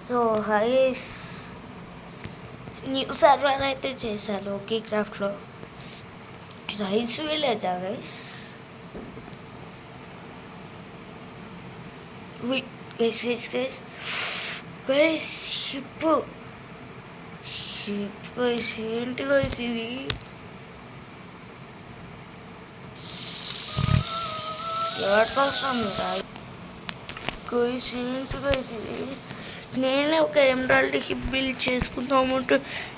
So guys new server అయితే చేశాను okay క్రాఫ్ట్లో రైస్ విలేజా guys guys guys guys guys ship guys ఏంటి గైస్ ఇది ఎవరికి అవసరం లేదా గైస్ ఏంటి గైస్ ఇది నేనే ఒక ఎమరాల్డ్ షిప్ బిల్డ్ చేసుకుందామంటే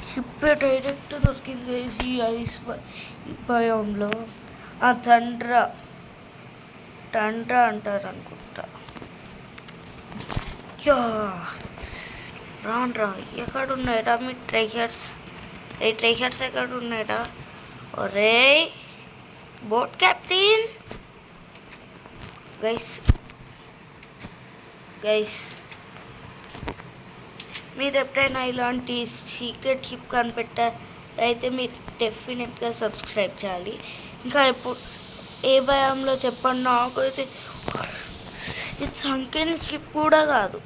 షిప్ డైరెక్ట్ దొరికింది గైస్ ఈ ఐస్ భయంలో ఆ తండ్ర అంటారు అనుకుంటా రాన్రా ఎక్కడ ఉన్నాయిరా మీ ట్రెజర్స్ ఈ ట్రెజర్స్ ఎక్కడ ఉన్నాయిరా ఒరే బోట్ క్యాప్టెన్ గైస్ మీరు ఎప్పుడైనా ఇలాంటి సీక్రెట్ షిప్ కనిపెట్టారైతే మీరు డెఫినెట్గా సబ్స్క్రైబ్ చేయాలి ఇంకా ఎప్పుడు ఏ భయంలో చెప్పండి నాకు అయితే ఇది సంకెన్ షిప్ కూడా కాదు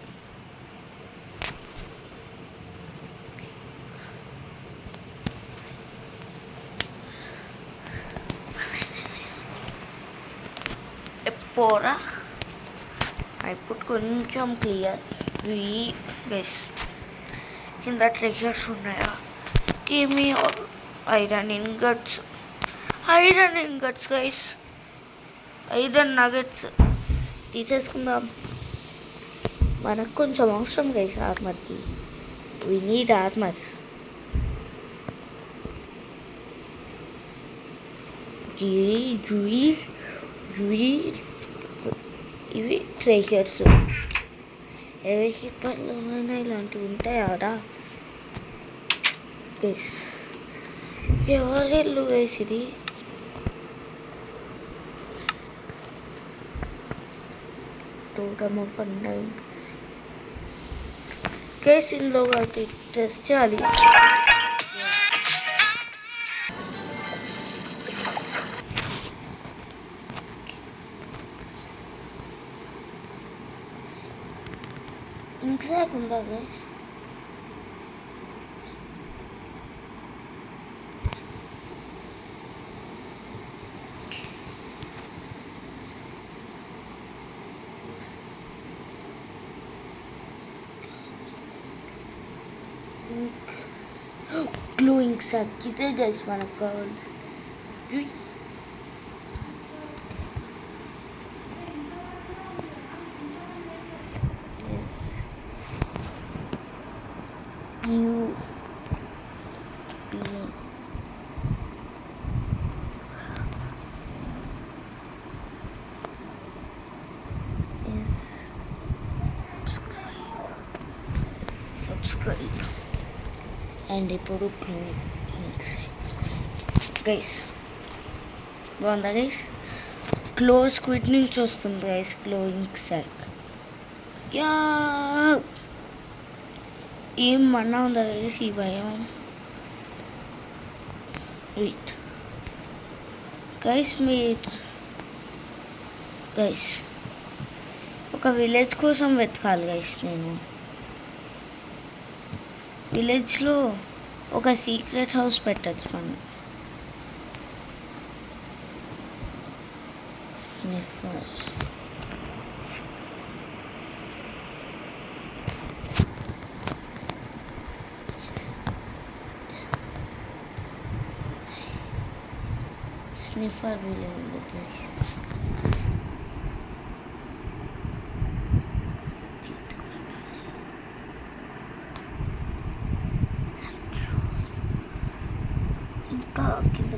పోరా ఇప్పుడు కొంచెం క్లియర్ గైస్ కింద ట్రెజర్స్ ఉన్నాయా give iron ingots guys iron nuggets తీసేసుకుందాం మనకు కొంచెం అవసరం గైస్ ఆర్మర్కి వి నీడ్ ఆర్మర్ ఇవి ట్రెజర్స్ ఎవరి షిప్పర్లోనైనా ఇలాంటివి ఉంటాయారా గైస్ ఎవరి ఇల్లు గైస్ ఇది టోటమ్ ఆఫ్ అండ్ గైస్ ఇందులో వాటి టెస్ట్ చేయాలి ఇంకా ఉందా గైస్ గ్లోయింగ్ సాక్ ఇదే గైస్ మనకు కావాల్సింది సబ్స్క్రైబ్ అండ్ ఇప్పుడు గైస్ బాగుందా గైస్ క్లోజ్ క్విట్ నుంచి వస్తుంది గైస్ గ్లోయింగ్ సాక్ ఏం మన్నా ఉందా గైస్ ఈ భయం వెయిట్ గైస్ ఒక విలేజ్ కోసం వెతకాలి గైస్ నేను విలేజ్లో ఒక సీక్రెట్ హౌస్ పెట్టచ్చు మనం స్నిఫర్ విలేజ్ గైస్ ఇంకా కింద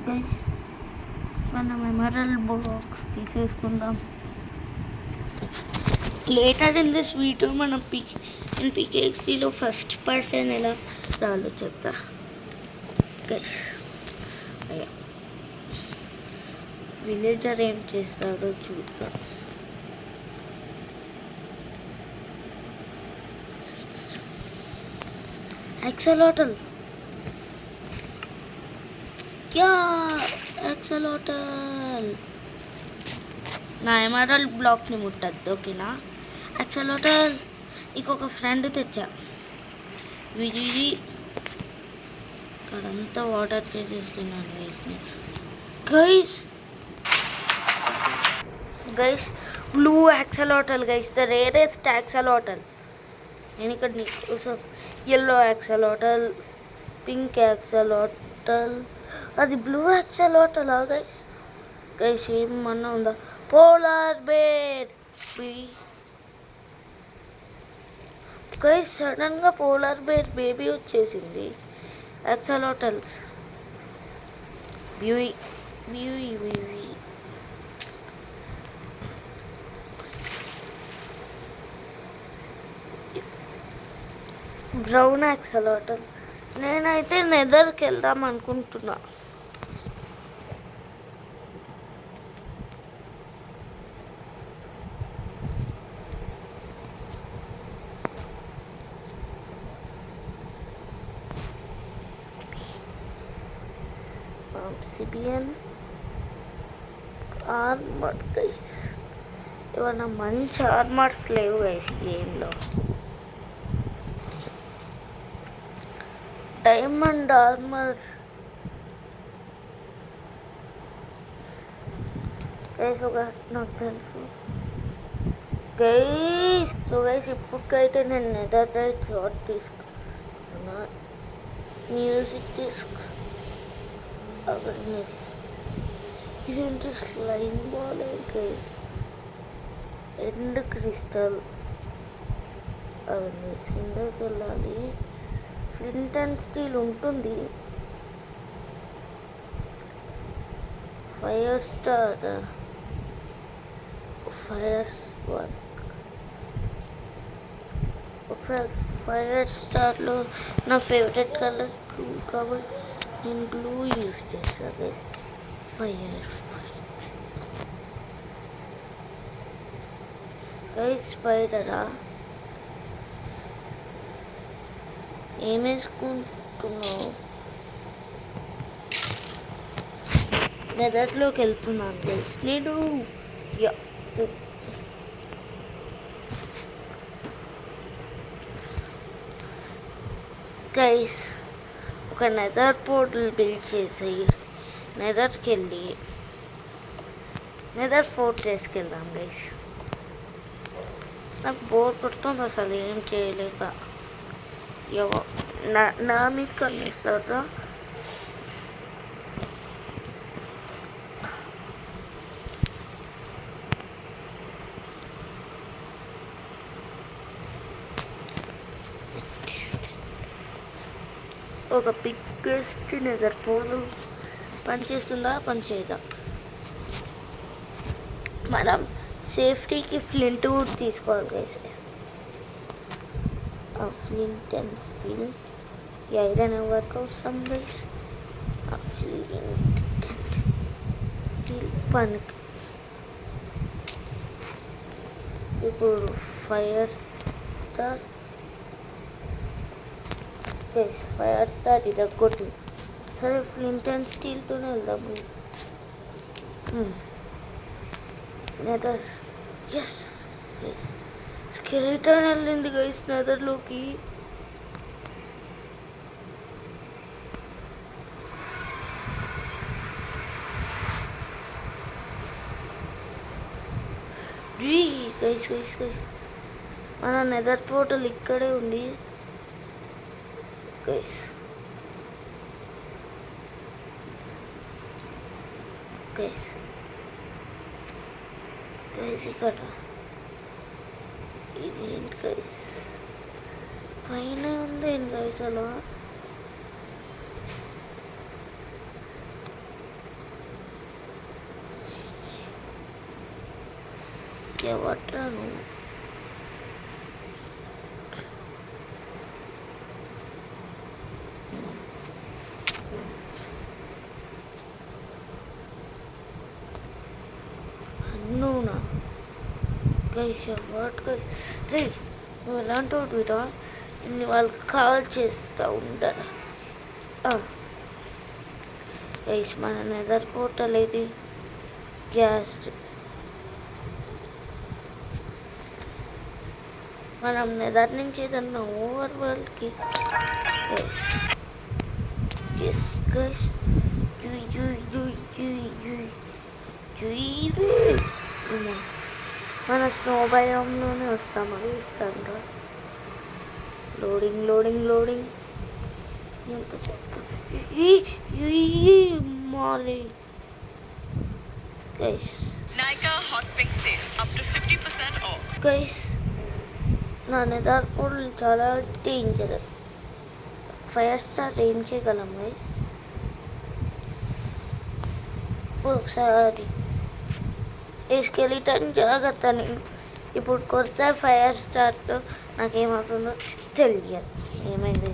గైస్ మనం ఎమరల్ బాక్స్ తీసేసుకుందాం లేటర్ ఇన్ దిస్ వీడియో మనం పికేఎక్స్లో ఫస్ట్ పర్సన్ ఎలా రాలో చెప్తా గైస్ విలేజర్ ఏం చేస్తాడో చూద్దాం. యాక్సెలోటల్ క్యా యాక్సెలోటల్ నా ఎమరాల్డ్ బ్లాక్ని ముట్టద్దు, ఓకేనా? యాక్సెలోటల్ ఇంకొక ఫ్రెండ్ తెచ్చా. విజి అక్కడంతా వాటర్ చేసేస్తున్నాను guys. Guys blue axolotl guys, the rarest axolotl. నేను ఇక్కడ నీకోసం ఎల్లో యాక్సెలోటల్, పింక్ యాక్సెలోటల్, అది బ్లూ యాక్సెలోటలా గైస్? గైస్ ఏమన్నా ఉందా? పోలార్ బేర్ గైస్, సడన్గా పోలార్ బేర్ బేబీ వచ్చేసింది. యాక్సెలోటల్స్ బ్యూయి బ్యూయి బ్యూయి. బ్రౌన్ యాక్సెలోటల్. నేనైతే నెదర్కి వెళ్దాం అనుకుంటున్నా. సిబియన్ ఆర్మర్ గైస్, ఏమన్నా మంచి ఆర్మర్స్ లేవు గైస్ గేమ్లో. డైమండ్ ఆర్మర్ గైస్ ఒక నాకు తెలుసు గైస్. సో గైస్ ఇప్పటికైతే నేను నెదర్ రైట్ షార్ట్ తీసుకున్నా. మ్యూజిక్ తీసుకు అవర్నెస్. ఇదేంటి స్లైమ్ బాల్ ఏంటి? End crystal awareness. కిందకి వెళ్ళాలి. ఫ్లింట్ అండ్ స్టీల్ ఉంటుంది. ఫైర్ స్టార్ ఒకసారి ఫైర్ స్టార్లో నా ఫేవరెట్ కలర్ బ్లూ కాబట్టి నేను బ్లూ యూజ్ చేస్తాను గైస్. ఫైర్ గైస్, స్పైడరా ఏం వేసుకుంటున్నావు? నెదర్లోకి వెళ్తున్నాను గైస్ నేను. గైస్ ఒక నెదర్ పోర్టల్ బిల్డ్ చేసి నెదర్కి వెళ్ళి నెదర్ ఫోర్ట్రెస్కి వెళ్దాం గైస్. నాకు బోర్ కొడుతుంది అసలు ఏం చేయలేక. నా మీద కనిపిస్తారా? ఒక బిగ్గెస్ట్ నెదర్ పోర్టల్ పనిచేస్తుందా పనిచేయదా? మనం సేఫ్టీకి ఫ్లింట్ వుడ్ తీసుకోవాలి గైస్. ఆ ఫ్లింట్ అండ్ స్టీల్, ఈ ఐరన్ ఎవరికి అవసరం గైస్? ఆ ఫ్లింట్ అండ్ స్టీల్ పనికి. ఇప్పుడు fire star guys, fire star ఇరగొట్టి. సరే ఫ్లింట్ అండ్ స్టీల్తోనే వెళ్దాం గైస్. నెదర్ ఎస్ స్కెలిటన్ వెళ్ళింది గైస్ నెదర్లోకి. గైస్ గైస్ గైస్ మన నెదర్ పోర్టల్ ఇక్కడే ఉంది గైస్. గైస్ గైస్ ఇక్కడ ఇది ఏంటి గైస్? పైన ఉంది ఏంటి గైస్ అలా? ఎవట్రాను అవునా గైస్ వాట్ గైస్ రే నువ్వు ఎలాంటి వాడురా వాళ్ళకి కాల్ చేస్తూ ఉంటారా గైస్ మన నెదర్ పోర్టల్ ఇది గ్యాస్ మనం నెదర్ నుంచి ఏదన్నా ఓవర్ వరల్డ్కి ఎస్ గైస్ మన స్నో భయంలోనే వస్తాం అది ఇస్తాను లోడింగ్ లోడింగ్ లోడింగ్ ఎంతసేపు మాలి గైస్ గైస్ నా నెదర్ పోర్టల్ చాలా డేంజరస్ 5 స్టార్ ఏం చేయగలం గైస్ ఒకసారి ఈ స్కెలిటన్ జాగ్రత్త నేను ఇప్పుడు కొత్త 5 స్టార్తో నాకేమవుతుందో తెలియదు ఏమైంది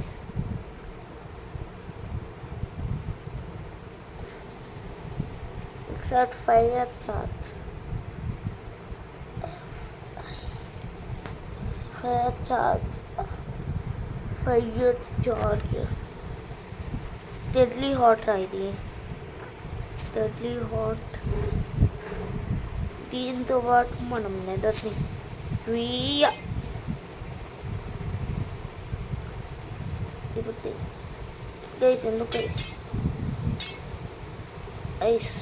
ఒకసారి 5 charge fire charge deadly hot రా ఇది డెడ్లీ హాట్ దీంతో పాటు మనం నెదర్ని ఇప్పుడు గైస్ ఎందుకు ఐస్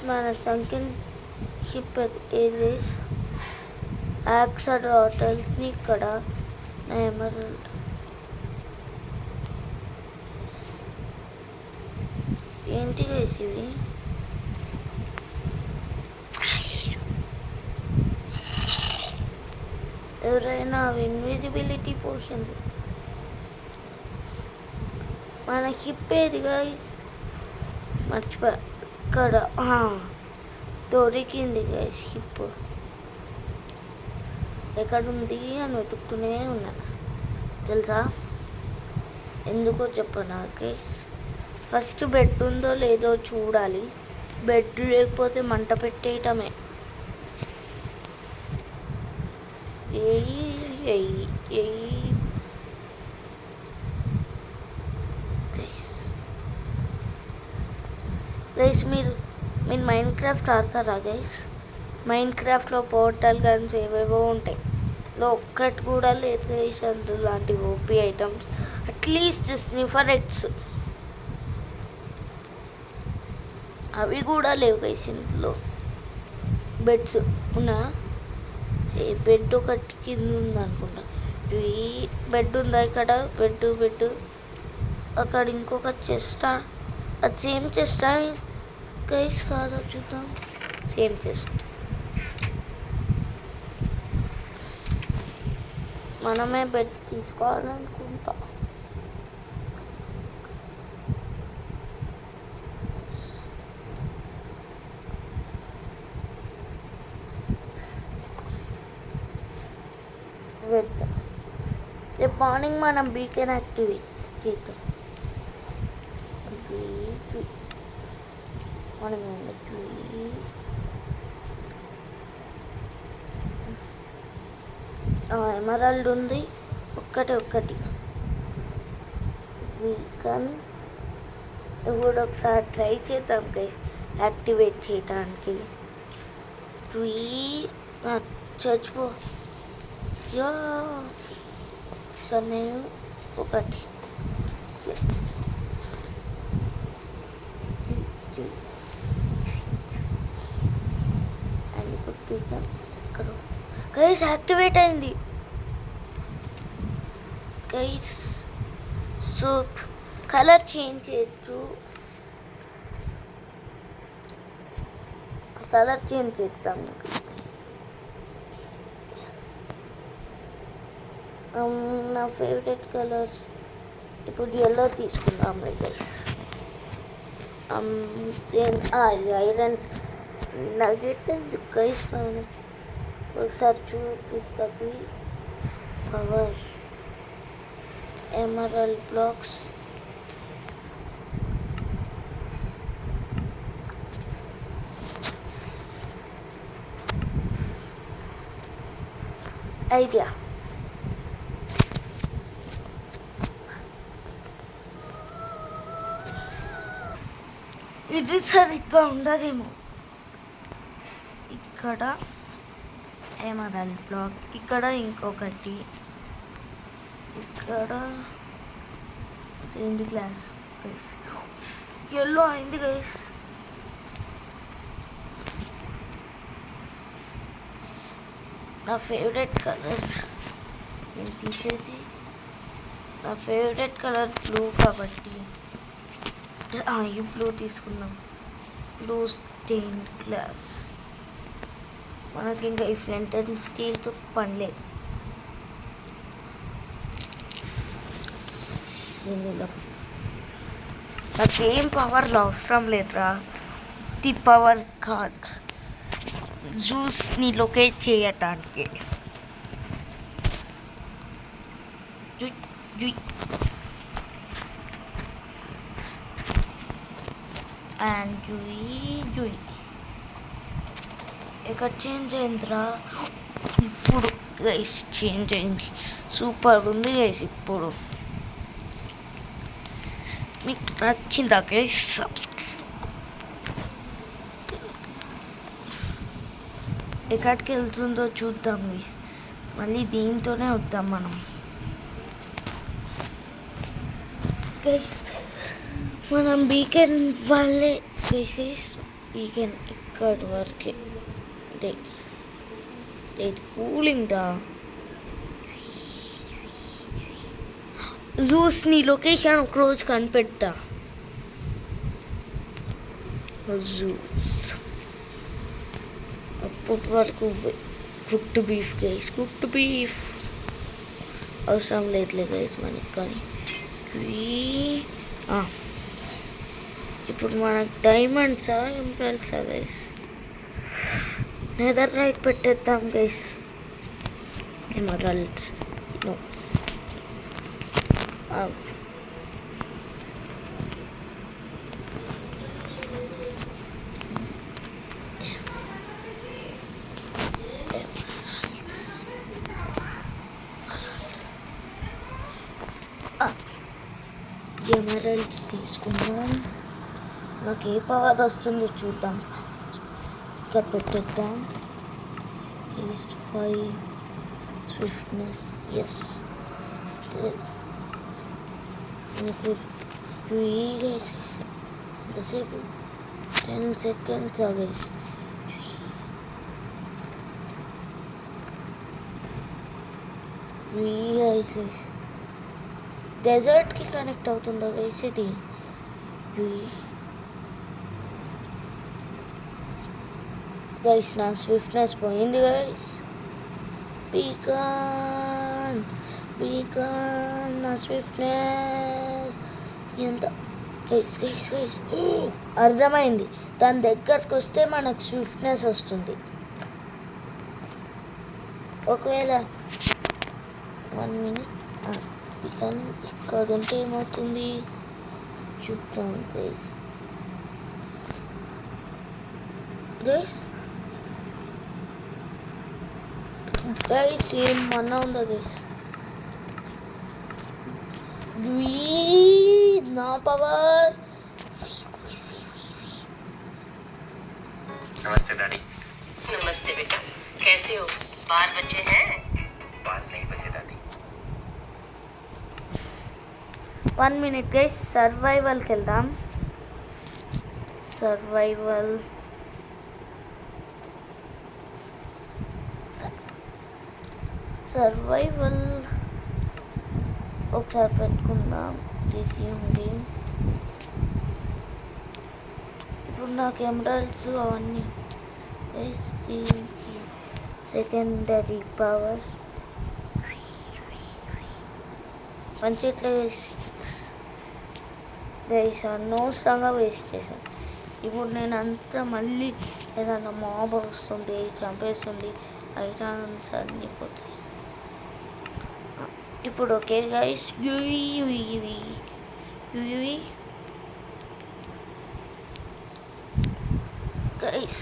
మన సంఖ్యన్ షిప్ ఏది యాక్సడ్ హోటల్స్ని ఇక్కడ ఎమరల్డ్ ఏంటి గైస్ ఇవి ఎవరైనా ఇన్విజిబిలిటీ పోషన్స్ మన షిప్ ఏది గైస్ మర్చిపోయా ఇక్కడ దొరికింది గైస్ షిప్ ఎక్కడుంది అని వెతుకుతూనే ఉన్నా తెలుసా ఎందుకో చెప్పనా గైస్ ఫస్ట్ బెడ్ ఉందో లేదో చూడాలి బెడ్ లేకపోతే మంట పెట్టేయటమే గైస్ మీరు మైండ్ క్రాఫ్ట్ ఆడతారా గైస్ మైండ్ క్రాఫ్ట్లో పోర్టల్ గన్స్ ఏవేవో ఉంటాయి ఒక్కటి కూడా లేదు గైస్ అందులో లాంటి OP items at least sniffer eggs అవి కూడా లేవు గైస్ ఇంట్లో బెడ్స్ ఉన్నా ఏ బెడ్ ఒకటి కింద ఉందనుకుంటా ఈ బెడ్ ఉందా ఇక్కడ బెడ్ అక్కడ ఇంకొక చెస్ట్ అది సేమ్ చెస్ట్ గైస్ కాదు చూద్దాం సేమ్ చెస్ట్ మనమే బెడ్ తీసుకోవాలనుకుంటా రేపు మార్నింగ్ మనం బీకెన్ యాక్టివేట్ చేద్దాం మార్నింగ్ ఎమరాల్డ్ ఉంది ఒక్కటి వీకన్ ఇప్పుడు ఒకసారి ట్రై చేద్దాం గైస్ యాక్టివేట్ చేయడానికి చచ్చిపో నేను ఒకటి అండ్ ఇప్పుడు వీకన్ ఇక్కడ గైస్ యాక్టివేట్ అయింది గైస్ సో కలర్ చేంజ్ చేయొచ్చు కలర్ చేంజ్ చేద్దాం నా ఫేవరెట్ కలర్స్ ఇప్పుడు ఎల్లో తీసుకుందాం గైస్ ఐరన్ నగెట్ గైస్ ఒకసారి చూపిస్తుంది పవర్ ఎమరల్డ్ బ్లాక్స్ ఐడియా. ఇది సరిగ్గా ఉండదేమో. ఇక్కడ ఎమరాల్డ్ బ్లాక్, ఇక్కడ ఇంకొకటి, ఇక్కడ స్టెయిన్డ్ గ్లాస్ గైస్. ఎల్లో అయింది గైస్. నా ఫేవరెట్ కలర్ నేను తీసేసి, నా ఫేవరెట్ కలర్ బ్లూ కాబట్టి ఈ బ్లూ తీసుకున్నాం. Blue stained glass. మనకి ఇంకా ఈ ఫ్రంట్ అండ్ స్టీల్తో పని లేదు. నాకేం పవర్లు అవసరం లేదురా. ది పవర్ కాదు, జ్యూస్ని లొకేట్ చేయటానికి. అండ్ జుయి ఎక్కడ చేంజ్ అయిందిరా? ఇప్పుడు గైస్ చేంజ్ అయింది. సూపర్ ఉంది గైస్. ఇప్పుడు మీకు నచ్చిందా గైస్? ఎక్కడికి వెళ్తుందో చూద్దాం గైస్. మళ్ళీ దీంతోనే వద్దాం మనం గైస్. మనం వీకెండ్ వాళ్ళే గైస్. వీకెండ్ ఇక్కడి వరకే. ఫూలింగ్ డా. జూస్ని లొకేషన్ ఒకరోజు కనిపెట్టా. జూస్ అప్పటి వరకు cooked beef guys. Cooked beef అవసరం లేదులే గైస్ మనకి. కానీ ఇప్పుడు మనకు డైమండ్సా ఎమరాల్డ్సా గైస్? నెదర్ రైట్ పెట్టేద్దాం గైస్. Emeralds no. ఎమరాల్డ్స్ తీసుకుందాం. నాకు ఏ పవర్ వస్తుందో చూద్దాం. ఇక్కడ పెట్టేద్దాం. East 5 swiftness. ఎస్ నాకు ఎంతసేపు 10 seconds గైస్. గైస్ డెజర్ట్కి కనెక్ట్ అవుతుందా గైస్ ఇది? గైస్ నా స్విఫ్ట్నెస్ పోయింది గైస్. బీకాన్ నా స్విఫ్ట్నెస్ ఎంత గైస్ గైస్ గైస్. అర్థమైంది. దాని దగ్గరకు వస్తే మనకు స్విఫ్ట్నెస్ వస్తుంది. ఒకవేళ 1 minute బీకాన్ ఇక్కడ ఉంటే ఏమవుతుంది చూద్దాం గైస్. గైస్ ఏమన్నా ఉందా గైస్? నా పవర్. नमस्ते दादी. नमस्ते बेटा, कैसे हो? बाल बचे हैं? बाल नहीं बचे दादी. 1 minute గైస్. సర్వైవల్కి వెళ్దాం. సర్వైవల్ ఒకసారి పెట్టుకుందాం. Resume game. ఇప్పుడు నాకు ఎమరాల్డ్స్ అవన్నీ గైస్. సెకండరీ పవర్ మంచిగా గైస్ అనవసరంగా వేస్ట్ చేశాను. ఇప్పుడు నేను అంతా మళ్ళీ ఏదన్నా మాబ్ వస్తుంది, చంపేస్తుంది, ఐటమ్స్ అన్నీ పోతాయి. ఇప్పుడు ఓకే గైస్. గైస్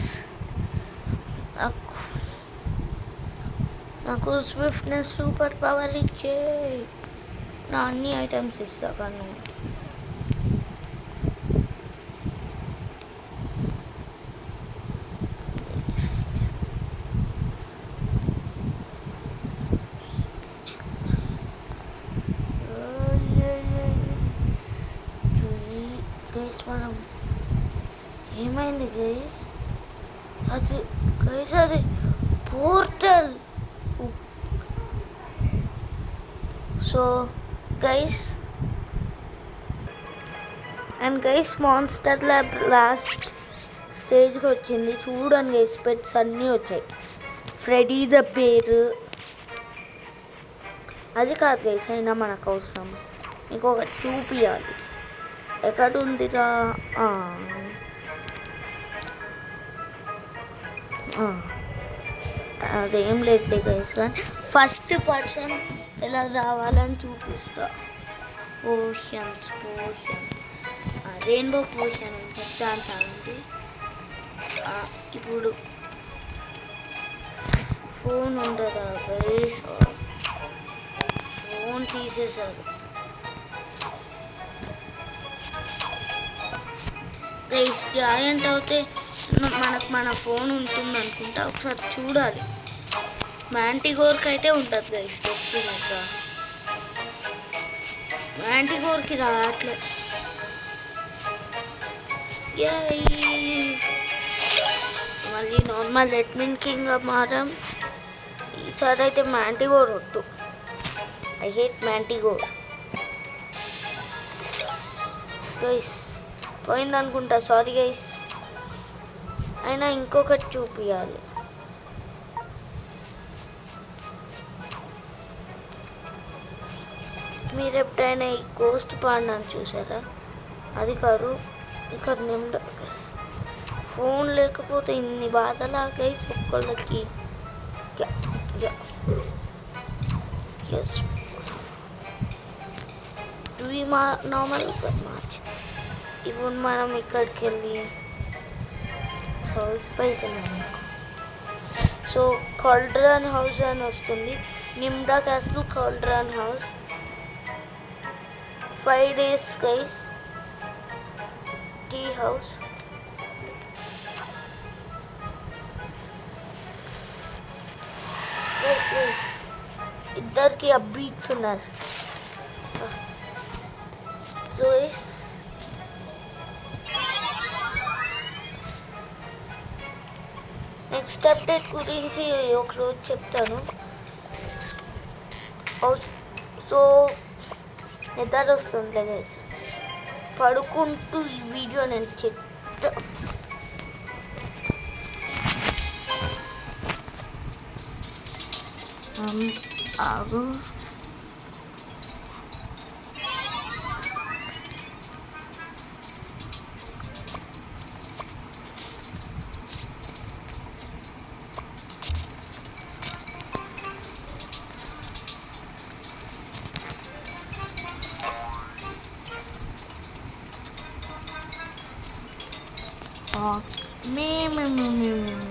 నాకు స్విఫ్ట్నెస్ సూపర్ పవర్ ఇచ్చే నా అన్ని ఐటమ్స్ ఇస్తా కానీ గైస్ మనం ఏమైంది గైస్ అది portal so guys and guys monster lab last స్టేజ్కి వచ్చింది చూడండి గైస్ పెట్స్ అన్నీ వచ్చాయి ఫ్రెడీ ద పేరు అది కాదు గైస్ అయినా మనకు అవసరం ఇంకొకటి చూపియాలి ఎక్కడ ఉందిరా అదేం లేదులే గైస్ కానీ ఫస్ట్ పర్సన్ ఎలా రావాలని చూపిస్తా పోషన్స్ రెయిన్బో పోషన్ అని చెప్తాను తాగండి ఇప్పుడు ఫోన్ ఉండదా గైస్ ఫోన్ తీసేశారు గైస్ జాయింట్ అవుతే మనకు మన ఫోన్ ఉంటుంది అనుకుంటా ఒకసారి చూడాలి మ్యాంటిగోర్కి అయితే ఉంటుంది గైస్ డెఫినెట్గా మ్యాంటిగోర్కి రావట్లే మళ్ళీ నార్మల్ రెడ్మిన్ కింగ్గా మారాం ఈసారి అయితే మ్యాంటిగోర్ వద్దు ఐ హేట్ మ్యాంటిగోర్ గైస్ పోయిందనుకుంటా సారీ గైస్ అయినా ఇంకొకటి చూపించాలి మీరు ఎప్పుడైనా ఈ కోస్ట్ పాండాన్ని చూసారా అది కాదు ఇక్కడ నిమ్డ ఫోన్ లేకపోతే ఇన్ని బాధలా గైస్ ఒక్కళ్ళకి ఇవి నార్మల్ మార్చ్ ఇప్పుడు మనం ఇక్కడికి వెళ్ళి హౌస్ పైకి వెళ్ళాము సో కాల్డ్రాన్ హౌస్ అని వస్తుంది నిమ్డా castle cauldron house 5 days guys tea house ఇద్దరికి అబ్బీట్స్ ఉన్నారు సో నెక్స్ట్ అప్డేట్ గురించి ఒకరోజు చెప్తాను సో నిద్ర వస్తుంది గైస్ పడుకుంటూ ఈ వీడియో నేను చెప్తా ఆగు me